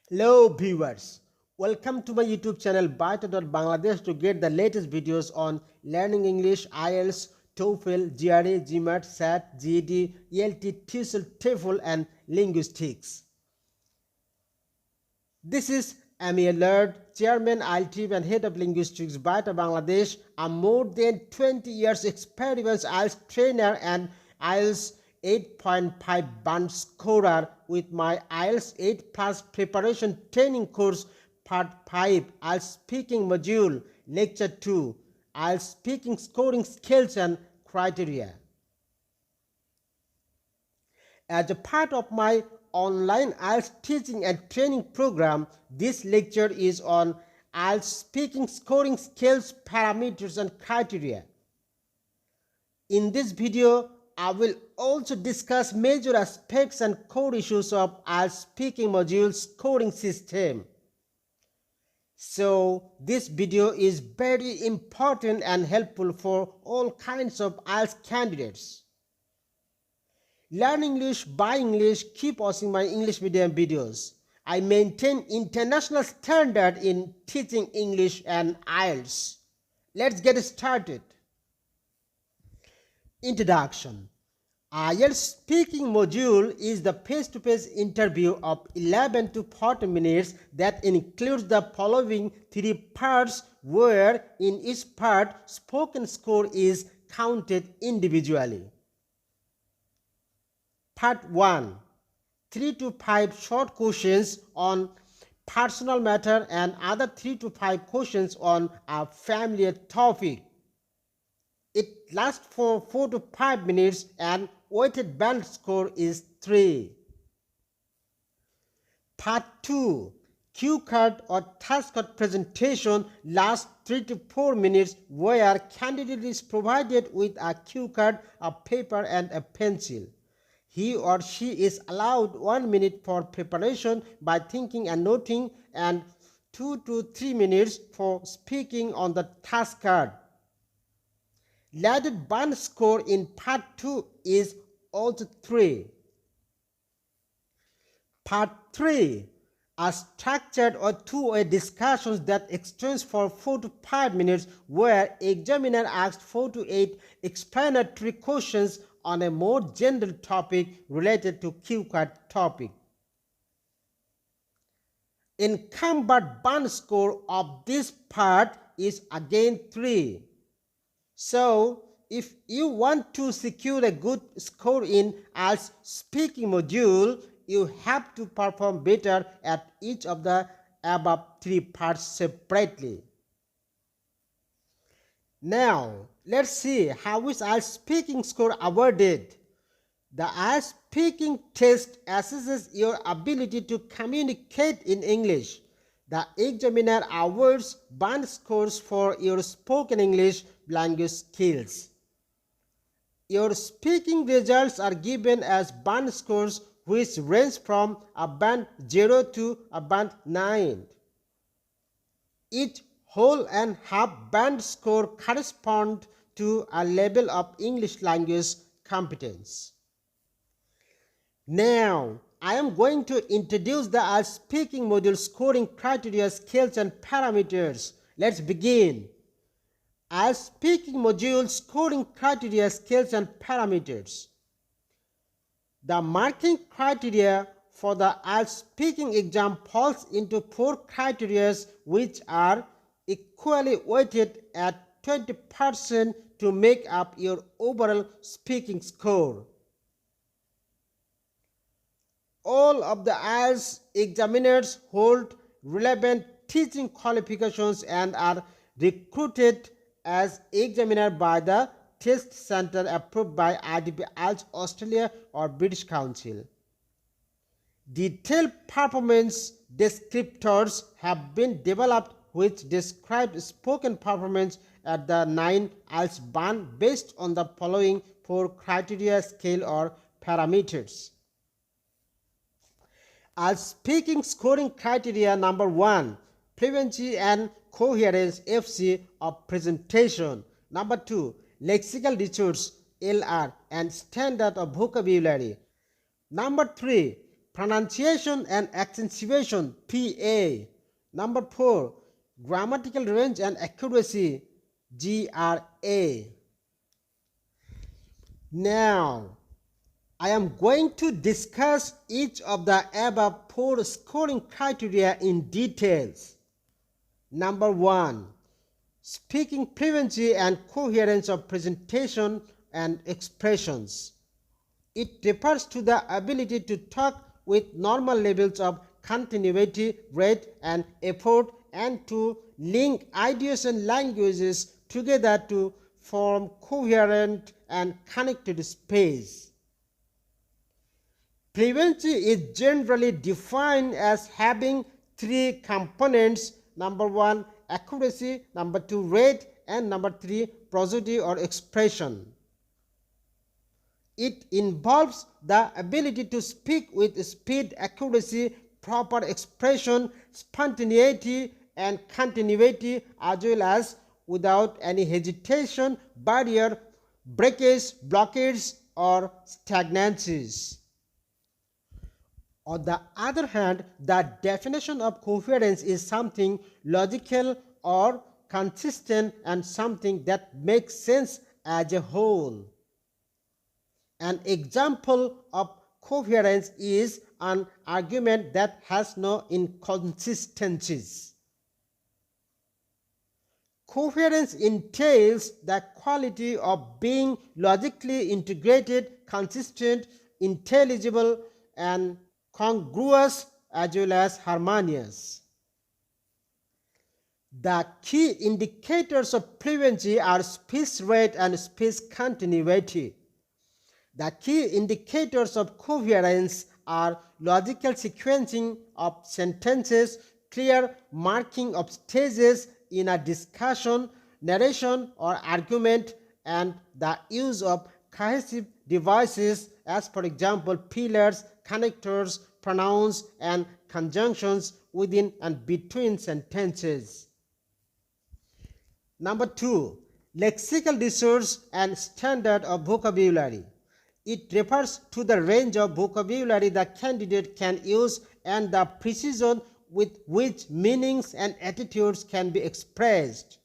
Hello viewers, welcome to my YouTube channel BAETTA.Bangladesh to get the latest videos on learning English, IELTS, TOEFL, GRE, GMAT, SAT, GED, ELT, TOEFL and linguistics. This is Ami Alert, Chairman, IELTS and Head of Linguistics, BAETTA Bangladesh. I'm more than 20 years experience IELTS trainer and IELTS 8.5 band scorer with my IELTS 8 plus preparation training course part 5 IELTS speaking module lecture 2 IELTS speaking scoring skills and criteria. As a part of my online IELTS teaching and training program, this lecture is on IELTS speaking scoring skills, parameters and criteria. In this video, I will also discuss major aspects and core issues of IELTS speaking module scoring system. So this video is very important and helpful for all kinds of IELTS candidates. Learn English, buy English, keep watching my English medium videos. I maintain international standard in teaching English and IELTS. Let's get started. Introduction. IELTS speaking module is the face-to-face interview of 11 to 40 minutes that includes the following 3 parts, where in each part spoken score is counted individually. Part 1. 3 to 5 short questions on personal matter and other 3 to 5 questions on a familiar topic. It lasts for 4 to 5 minutes and weighted band score is 3. Part 2. Cue card or task card presentation lasts 3 to 4 minutes, where candidate is provided with a cue card, a paper and a pencil. He or she is allowed 1 minute for preparation by thinking and noting and 2 to 3 minutes for speaking on the task card. Laddered band score in part 2 is also 3. Part 3. A structured or two-way discussions that extends for 4 to 5 minutes, where examiner asks 4 to 8 explanatory questions on a more general topic related to cue card topic. Encumbered band score of this part is again 3. So, if you want to secure a good score in IELTS speaking module, you have to perform better at each of the above 3 parts separately. Now, let's see how is IELTS speaking score awarded. The IELTS speaking test assesses your ability to communicate in English. The examiner awards band scores for your spoken English language skills. Your speaking results are given as band scores, which range from a band 0 to a band 9. Each whole and half band score correspond to a level of English language competence. Now, I am going to introduce the IELTS speaking module scoring criteria, skills and parameters. Let's begin. IELTS speaking module scoring criteria, skills and parameters. The marking criteria for the IELTS speaking exam falls into 4 criteria, which are equally weighted at 20% to make up your overall speaking score. All of the IELTS examiners hold relevant teaching qualifications and are recruited as examiner by the test center approved by IDP IELTS Australia or British Council. Detailed performance descriptors have been developed which describe spoken performance at the 9 IELTS band based on the following 4 criteria, scale or parameters. IELTS speaking scoring criteria number 1, fluency and coherence (FC) of presentation. Number 2, lexical resource (LR) and standard of vocabulary. Number 3, pronunciation and accentuation, PA. Number 4, grammatical range and accuracy, GRA. Now, I am going to discuss each of the above 4 scoring criteria in details. Number 1, speaking fluency and coherence of presentation and expressions. It refers to the ability to talk with normal levels of continuity, rate, and effort, and to link ideas and languages together to form coherent and connected space. Fluency is generally defined as having 3 components. Number 1, accuracy, number 2, rate, and number 3, prosody or expression. It involves the ability to speak with speed, accuracy, proper expression, spontaneity, and continuity, as well as without any hesitation, barrier, breakage, blockage, or stagnancies. On the other hand, the definition of coherence is something logical or consistent and something that makes sense as a whole. An example of coherence is an argument that has no inconsistencies. Coherence entails the quality of being logically integrated, consistent, intelligible, and congruous, as well as harmonious. The key indicators of fluency are speech rate and speech continuity. The key indicators of coherence are logical sequencing of sentences, clear marking of stages in a discussion, narration, or argument, and the use of cohesive devices as, for example, pillars, connectors, pronouns, and conjunctions within and between sentences. Number 2, lexical resource and standard of vocabulary. It refers to the range of vocabulary the candidate can use and the precision with which meanings and attitudes can be expressed.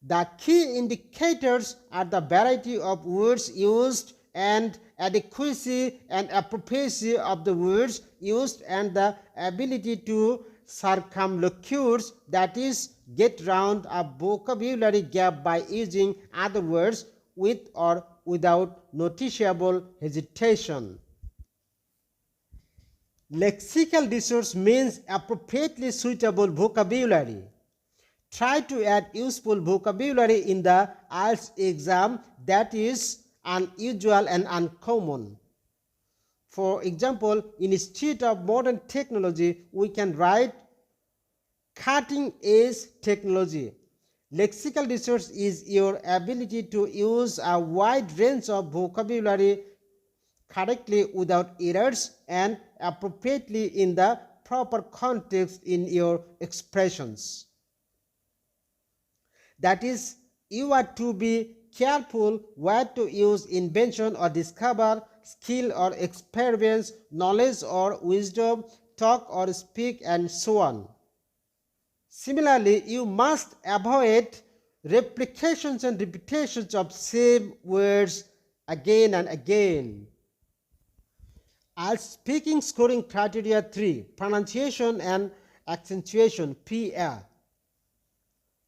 The key indicators are the variety of words used and adequacy and appropriacy of the words used and the ability to circumlocute, that is, get round a vocabulary gap by using other words with or without noticeable hesitation. Lexical resource means appropriately suitable vocabulary. Try to add useful vocabulary in the IELTS exam that is unusual and uncommon. For example, instead of modern technology, we can write cutting-edge technology. Lexical resource is your ability to use a wide range of vocabulary correctly without errors and appropriately in the proper context in your expressions. That is, you are to be careful where to use invention or discover, skill or experience, knowledge or wisdom, talk or speak, and so on. Similarly, you must avoid replications and repetitions of same words again and again. IELTS speaking scoring criteria 3, pronunciation and accentuation, PR.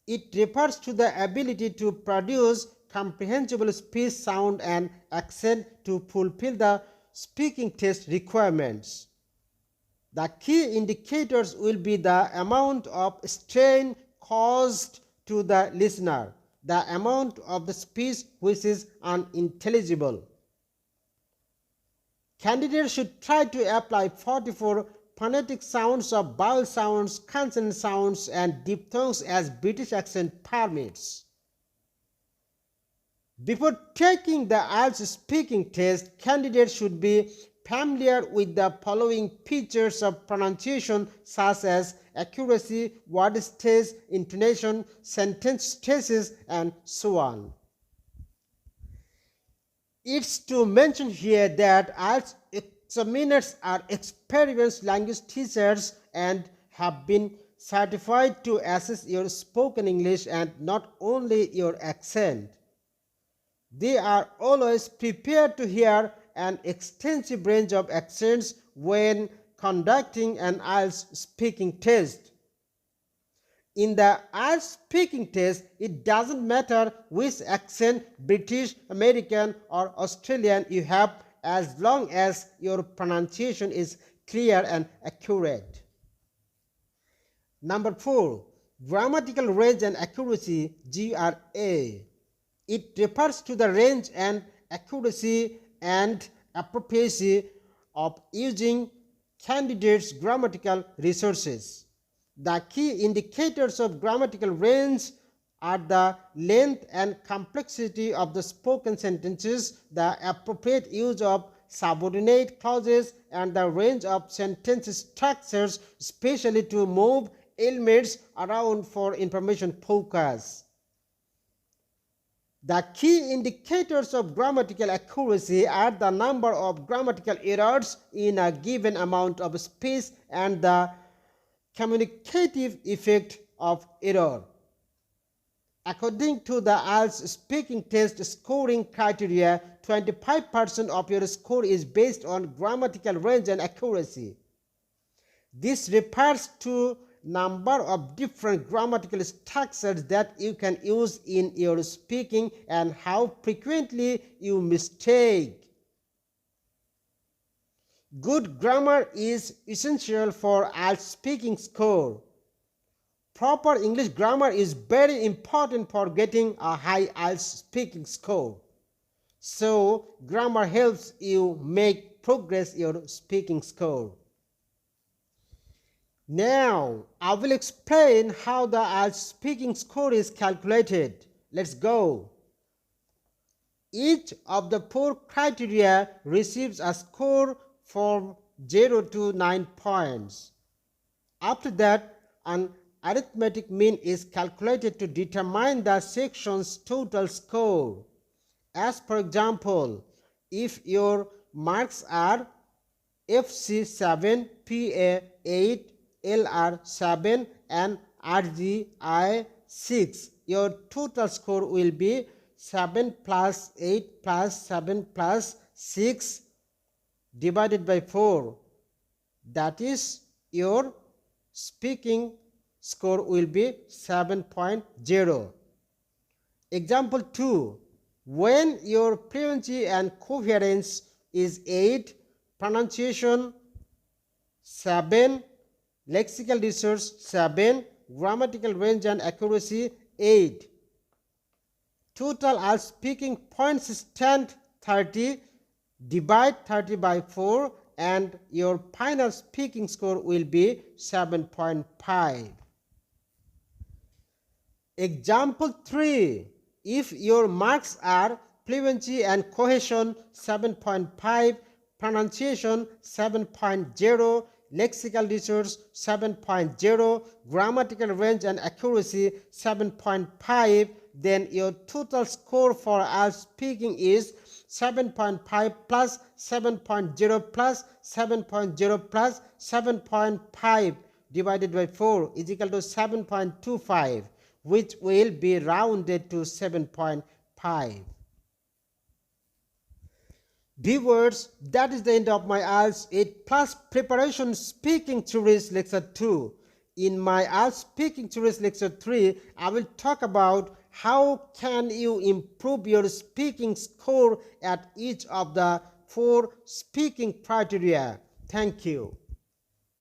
It refers to the ability to produce comprehensible speech, sound, and accent to fulfill the speaking test requirements. The key indicators will be the amount of strain caused to the listener, the amount of the speech which is unintelligible. Candidates should try to apply 44 phonetic sounds of vowel sounds, consonant sounds, and diphthongs as British accent permits. Before taking the IELTS speaking test, candidates should be familiar with the following features of pronunciation, such as accuracy, word stress, intonation, sentence stresses, and so on. It's to mention here that IELTS examiners are experienced language teachers and have been certified to assess your spoken English and not only your accent. They are always prepared to hear an extensive range of accents when conducting an IELTS speaking test. In the IELTS speaking test, it doesn't matter which accent, British, American or Australian you have, as long as your pronunciation is clear and accurate. Number 4. Grammatical range and accuracy, GRA. It refers to the range and accuracy and appropriacy of using candidates' grammatical resources. The key indicators of grammatical range are the length and complexity of the spoken sentences, the appropriate use of subordinate clauses, and the range of sentence structures, especially to move elements around for information focus. The key indicators of grammatical accuracy are the number of grammatical errors in a given amount of space and the communicative effect of error. According to the IELTS speaking test scoring criteria, 25% of your score is based on grammatical range and accuracy. This refers to number of different grammatical structures that you can use in your speaking and how frequently you mistake. Good grammar is essential for IELTS speaking score. Proper English grammar is very important for getting a high IELTS speaking score. So, grammar helps you make progress your speaking score. Now, I will explain how the IELTS speaking score is calculated. Let's go. Each of the 4 criteria receives a score from 0 to 9 points. After that, an arithmetic mean is calculated to determine the section's total score. As per example, if your marks are FC 7, PA 8, LR 7 and RGI 6, your total score will be 7 plus 8 plus 7 plus 6 divided by 4. That is, your speaking score will be 7.0. Example 2. When your fluency and coherence is 8, pronunciation 7, lexical resource 7, grammatical range and accuracy 8. Total IELTS speaking points stand 30, divide 30 by 4 and your final speaking score will be 7.5. Example 3. If your marks are fluency and cohesion 7.5, pronunciation 7.0, lexical resource 7.0, grammatical range and accuracy 7.5, then your total score for IELTS speaking is 7.5 plus 7.0 plus 7.0 plus 7.5 divided by 4 is equal to 7.25, which will be rounded to 7.5. Viewers, that is the end of my IELTS 8+ Preparation Speaking Series Lecture 2. In my IELTS Speaking Series Lecture 3, I will talk about how can you improve your speaking score at each of the 4 speaking criteria. Thank you.